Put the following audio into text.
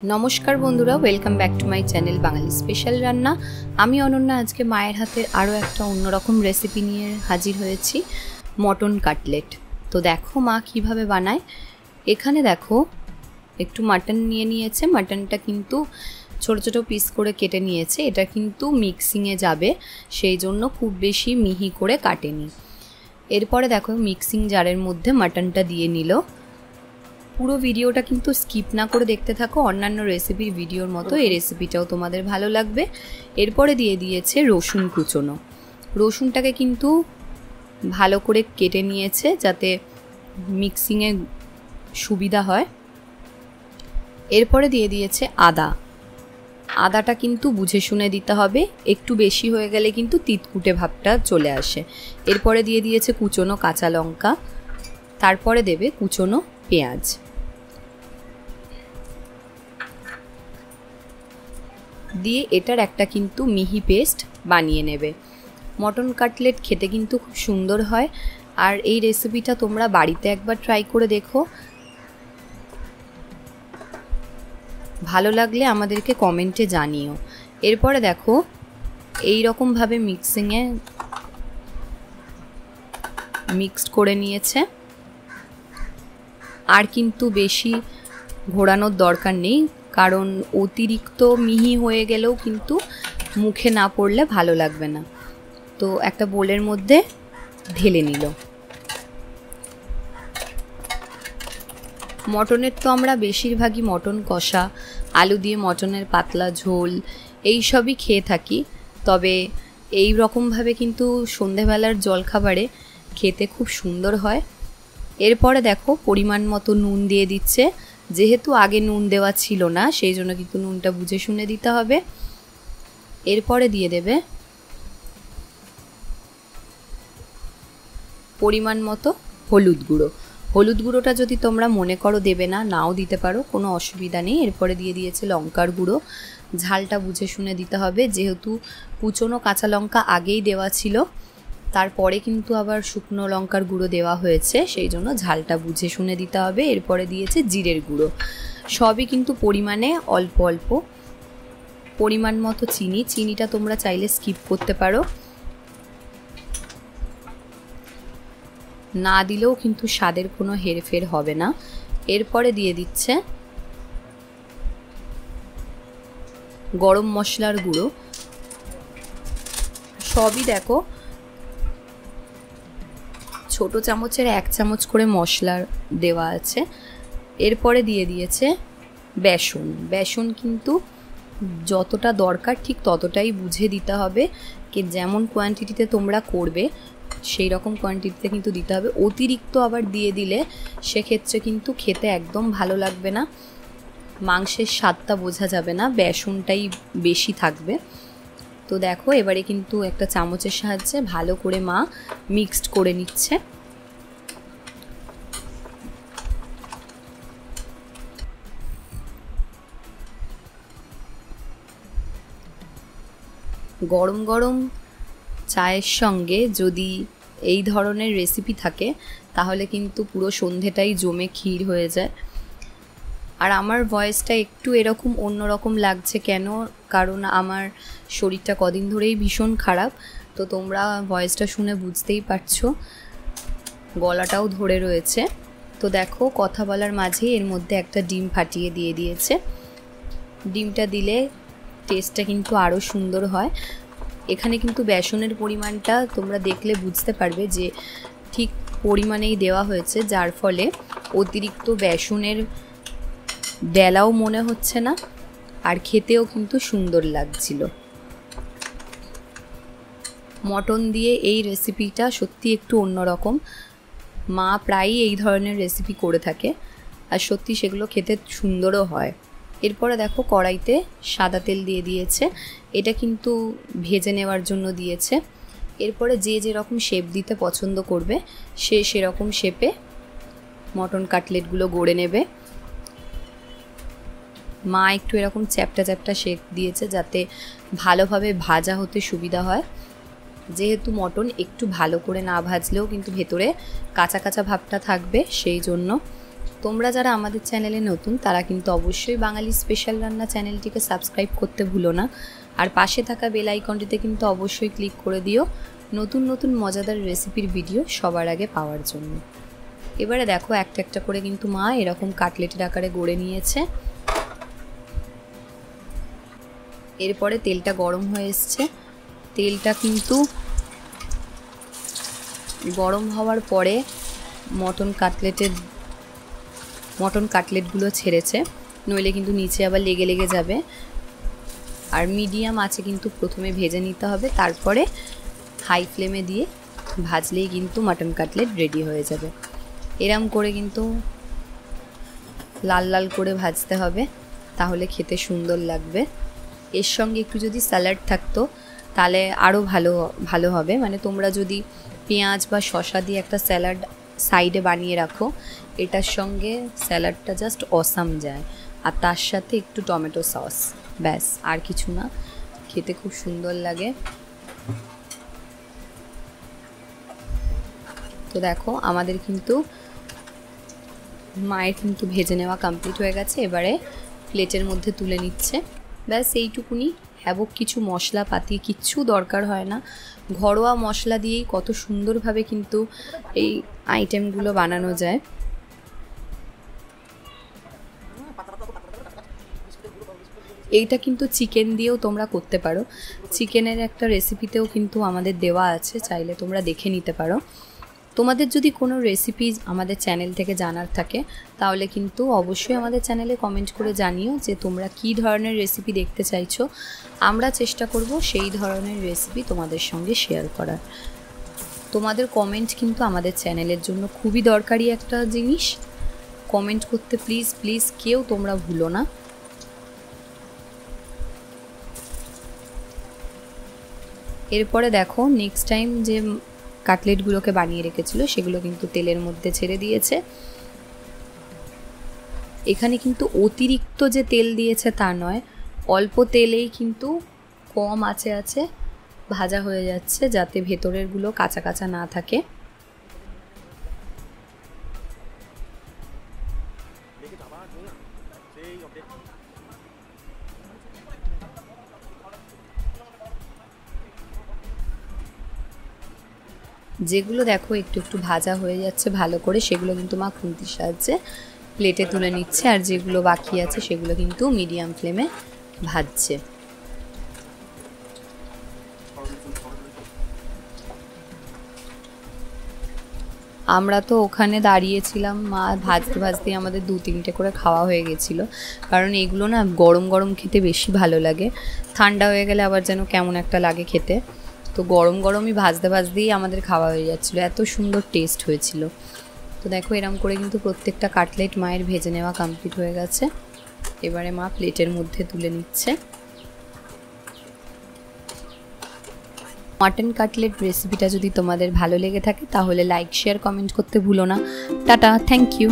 नमस्कार बंधुरा welcome back to my channel Bengali special रान्ना। आमी अनन्या आज के मायेर हाथेर आरो एकटा अन्यरकम रेसिपि निये हाजिर हयेछि मटन काटलेट। तो देखो मा किभाबे बानाय। एखाने देखो एकटू मटन निये नियेछे, मटनटा किन्तु छोटो छोटो पिस करे केटे नियेछे। एटा किन्तु मिक्सिंगे जाबे सेई जोन्नो खूब बेशी मिहि करे काटेनि। एरपरे देखो मिक्सिंग जारेर मध्य मटनटा दिये निल। পুরো ভিডিওটা কিন্তু স্কিপ না করে দেখতে থাকো, অন্যান্য রেসিপির ভিডিওর মতো এই রেসিপিটাও তোমাদের ভালো লাগবে। এরপরে দিয়ে দিয়েছে রসুন কুচনো। রসুনটাকে কিন্তু ভালো করে কেটে নিয়েছে যাতে মিক্সিংয়ে সুবিধা হয়। এরপরে দিয়ে দিয়েছে আদা। আদাটা কিন্তু বুঝে শুনে দিতে হবে, একটু বেশি হয়ে গেলে কিন্তু তিতকুটে ভাবটা চলে আসে। এরপরে দিয়ে দিয়েছে কুচনো কাঁচা লঙ্কা, তারপরে দেবে কুচনো পেঁয়াজ। দিয়ে এটার একটা কিন্তু মিহি পেস্ট বানিয়ে নেবে। মটন কাটলেট খেতে কিন্তু খুব সুন্দর হয়, আর এই রেসিপিটা তোমরা বাড়িতে একবার ট্রাই করে দেখো। ভালো লাগলে আমাদেরকে কমেন্টে জানিও। এরপরে দেখো এই রকম ভাবে মিক্সিংয়ে মিক্সড করে নিয়েছে। আর কিন্তু বেশি ঘোরানোর দরকার নেই, কারণ অতিরিক্ত মিহি হয়ে গেলেও কিন্তু মুখে না পড়লে ভালো লাগবে না। তো একটা বোলের মধ্যে ঢেলে নিল। মটনের তো আমরা বেশিরভাগই মটন কষা, আলু দিয়ে মটনের পাতলা ঝোল এই সবই খেয়ে থাকি, তবে এই রকমভাবে কিন্তু সন্ধেবেলার জলখাবারে খেতে খুব সুন্দর হয়। এরপরে দেখো পরিমাণ মতো নুন দিয়ে দিচ্ছে। যেহেতু আগে নুন দেওয়া ছিল না সেই জন্য কিন্তু নুনটা বুঝে শুনে দিতে হবে। এরপরে দিয়ে দেবে পরিমাণ মতো হলুদ গুঁড়ো। হলুদ গুঁড়োটা যদি তোমরা মনে করো দেবে না, নাও দিতে পারো, কোনো অসুবিধা নেই। এরপরে দিয়ে দিয়েছে লঙ্কার গুঁড়ো। ঝালটা বুঝে শুনে দিতে হবে, যেহেতু কুচনো কাঁচা লঙ্কা আগেই দেওয়া ছিল, তারপরে কিন্তু আবার শুকনো লঙ্কার গুঁড়ো দেওয়া হয়েছে, সেই জন্য ঝালটা বুঝে শুনে দিতে হবে। এরপরে দিয়েছে জিরের গুঁড়ো। সবই কিন্তু পরিমাণে অল্প অল্প। পরিমাণ মতো চিনি, চিনিটা তোমরা চাইলে স্কিপ করতে পারো, না দিলেও কিন্তু স্বাদের কোনো হেরফের হবে না। এরপরে দিয়ে দিচ্ছে গরম মশলার গুঁড়ো। সবই দেখো ছোট চামচের 1 চামচ করে মশলা দেওয়া আছে। এরপরে দিয়ে দিয়েছে বেসন। বেসন কিন্তু যতটা দরকার ঠিক ততটাই বুঝে দিতে হবে, কি যেমন কোয়ান্টিটিতে তোমরা করবে সেই রকম কোয়ান্টিটিতে কিন্তু দিতে হবে। অতিরিক্ত আবার দিয়ে দিলে সেক্ষেত্রে কিন্তু খেতে একদম ভালো লাগবে না, মাংসের স্বাদটা বোঝা যাবে না, বেসনটাই বেশি থাকবে। তো দেখো এবারে কিন্তু একটা চামচের সাহায্যে ভালো করে মা মিক্সড করে নিচ্ছে। গরম গরম চায়ের সঙ্গে যদি এই ধরনের রেসিপি থাকে তাহলে কিন্তু পুরো সন্ধেটাই জমে ক্ষীর হয়ে যায়। আর আমার ভয়েসটা একটু এরকম অন্যরকম লাগছে কেন, কারণ আমার শরীরটা কদিন ধরেই ভীষণ খারাপ। তো তোমরা ভয়েসটা শুনে বুঝতেই পারছো, গলাটাও ধরে রয়েছে। তো দেখো কথা বলার মাঝে এর মধ্যে একটা ডিম ফাটিয়ে দিয়ে দিয়েছে। ডিমটা দিলে টেস্টটা কিন্তু আরও সুন্দর হয়। এখানে কিন্তু বেসনের পরিমাণটা তোমরা দেখলে বুঝতে পারবে যে ঠিক পরিমাণেই দেওয়া হয়েছে, যার ফলে অতিরিক্ত বেসনের বেলাও মনে হচ্ছে না, আর খেতেও কিন্তু সুন্দর লাগছিল। মটন দিয়ে এই রেসিপিটা সত্যি একটু অন্যরকম। মা প্রায়ই এই ধরনের রেসিপি করে থাকে, আর সত্যি সেগুলো খেতে সুন্দরও হয়। এরপরে দেখো কড়াইতে সাদা তেল দিয়ে দিয়েছে, এটা কিন্তু ভেজে নেওয়ার জন্য দিয়েছে। এরপরে যে যেরকম শেপ দিতে পছন্দ করবে সে সেরকম শেপে মটন কাটলেটগুলো গড়ে নেবে। মা একটু এরকম চ্যাপটা চ্যাপটা শেপ দিয়েছে যাতে ভালোভাবে ভাজা হতে সুবিধা হয়। যেহেতু মটন একটু ভালো করে না ভাজলেও কিন্তু ভেতরে কাঁচা কাঁচা ভাবটা থাকবে, সেই জন্য তোমরা যারা আমাদের চ্যানেলে নতুন তারা কিন্তু অবশ্যই বাঙালি স্পেশাল রান্না চ্যানেলটিকে সাবস্ক্রাইব করতে ভুলো না, আর পাশে থাকা বেল আইকনটিতে কিন্তু অবশ্যই ক্লিক করে দিও নতুন নতুন মজাদার রেসিপির ভিডিও সবার আগে পাওয়ার জন্য। এবারে দেখো একটা একটা করে কিন্তু মা এরকম কাটলেটের আকারে গড়ে নিয়েছে। এরপরে তেলটা গরম হয়ে এসছে, তেলটা কিন্তু গরম হওয়ার পরে মটন কাটলেটগুলো ছেড়েছে, নইলে কিন্তু নিচে আবার লেগে লেগে যাবে। আর মিডিয়াম আঁচে কিন্তু প্রথমে ভেজে নিতে হবে, তারপরে হাই ফ্লেমে দিয়ে ভাজলেই কিন্তু মাটন কাটলেট রেডি হয়ে যাবে। এরম করে কিন্তু লাল লাল করে ভাজতে হবে, তাহলে খেতে সুন্দর লাগবে। এর সঙ্গে একটু যদি স্যালাড থাকতো তাহলে আরও ভালো হবে। মানে তোমরা যদি পেঁয়াজ বা শসা দিয়ে একটা স্যালাড সাইডে বানিয়ে রাখো, এটার সঙ্গে স্যালাডটা জাস্ট অসাম যায়। আর তার সাথে একটু টমেটো সস, ব্যাস আর কিছু না, খেতে খুব সুন্দর লাগে। তো দেখো আমাদের কিন্তু মায়ের কিন্তু ভেজে নেওয়া কমপ্লিট হয়ে গেছে, এবারে প্লেটের মধ্যে তুলে নিচ্ছে। ব্যাস এইটুকুনি, হ্যাবক কিছু মশলাপাতি কিচ্ছু দরকার হয় না, ঘরোয়া মশলা দিয়েই কত সুন্দরভাবে কিন্তু এই আইটেমগুলো বানানো যায়। এইটা কিন্তু চিকেন দিয়েও তোমরা করতে পারো, চিকেনের একটা রেসিপিতেও কিন্তু আমাদের দেওয়া আছে, চাইলে তোমরা দেখে নিতে পারো। তোমাদের যদি কোনো রেসিপি আমাদের চ্যানেল থেকে জানার থাকে তাহলে কিন্তু অবশ্যই আমাদের চ্যানেলে কমেন্ট করে জানিও যে তোমরা কী ধরনের রেসিপি দেখতে চাইছো। আমরা চেষ্টা করব সেই ধরনের রেসিপি তোমাদের সঙ্গে শেয়ার করার। তোমাদের কমেন্ট কিন্তু আমাদের চ্যানেলের জন্য খুবই দরকারি একটা জিনিস, কমেন্ট করতে প্লিজ প্লিজ কেউ তোমরা ভুলো না। এরপরে দেখো নেক্সট টাইম যে কাটলেটগুলোকে বানিয়ে রেখেছিল সেগুলো কিন্তু তেলের মধ্যে ছেড়ে দিয়েছে। এখানে কিন্তু অতিরিক্ত যে তেল দিয়েছে তা নয়, অল্প তেলেই কিন্তু কম আছে ভাজা হয়ে যাচ্ছে, যাতে ভেতরেরগুলো কাঁচা কাঁচা না থাকে। যেগুলো দেখো একটু একটু ভাজা হয়ে যাচ্ছে ভালো করে, সেগুলো কিন্তু মা খুন্তির সাহায্যে প্লেটে তুলে নিচ্ছে, আর যেগুলো বাকি আছে সেগুলো কিন্তু মিডিয়াম ফ্লেমে ভাজছে। আমরা তো ওখানে দাঁড়িয়েছিলাম, মা ভাজতে ভাজতে আমাদের 2-3টে করে খাওয়া হয়ে গেছিলো, কারণ এগুলো না গরম গরম খেতে বেশি ভালো লাগে, ঠান্ডা হয়ে গেলে আবার যেন কেমন একটা লাগে খেতে। তো গরম গরমই ভাজতে ভাজতেই আমাদের খাওয়া হয়ে যাচ্ছিলো, এত সুন্দর টেস্ট হয়েছিল। তো দেখো এরম করে কিন্তু প্রত্যেকটা কাটলেট মায়ের ভেজে নেওয়া কমপ্লিট হয়ে গেছে, এবারে মা প্লেটের মধ্যে তুলে নিচ্ছে। মাটন কাটলেট রেসিপিটা যদি তোমাদের ভালো লেগে থাকে তাহলে লাইক শেয়ার কমেন্ট করতে ভুলো না। Tata, thank you.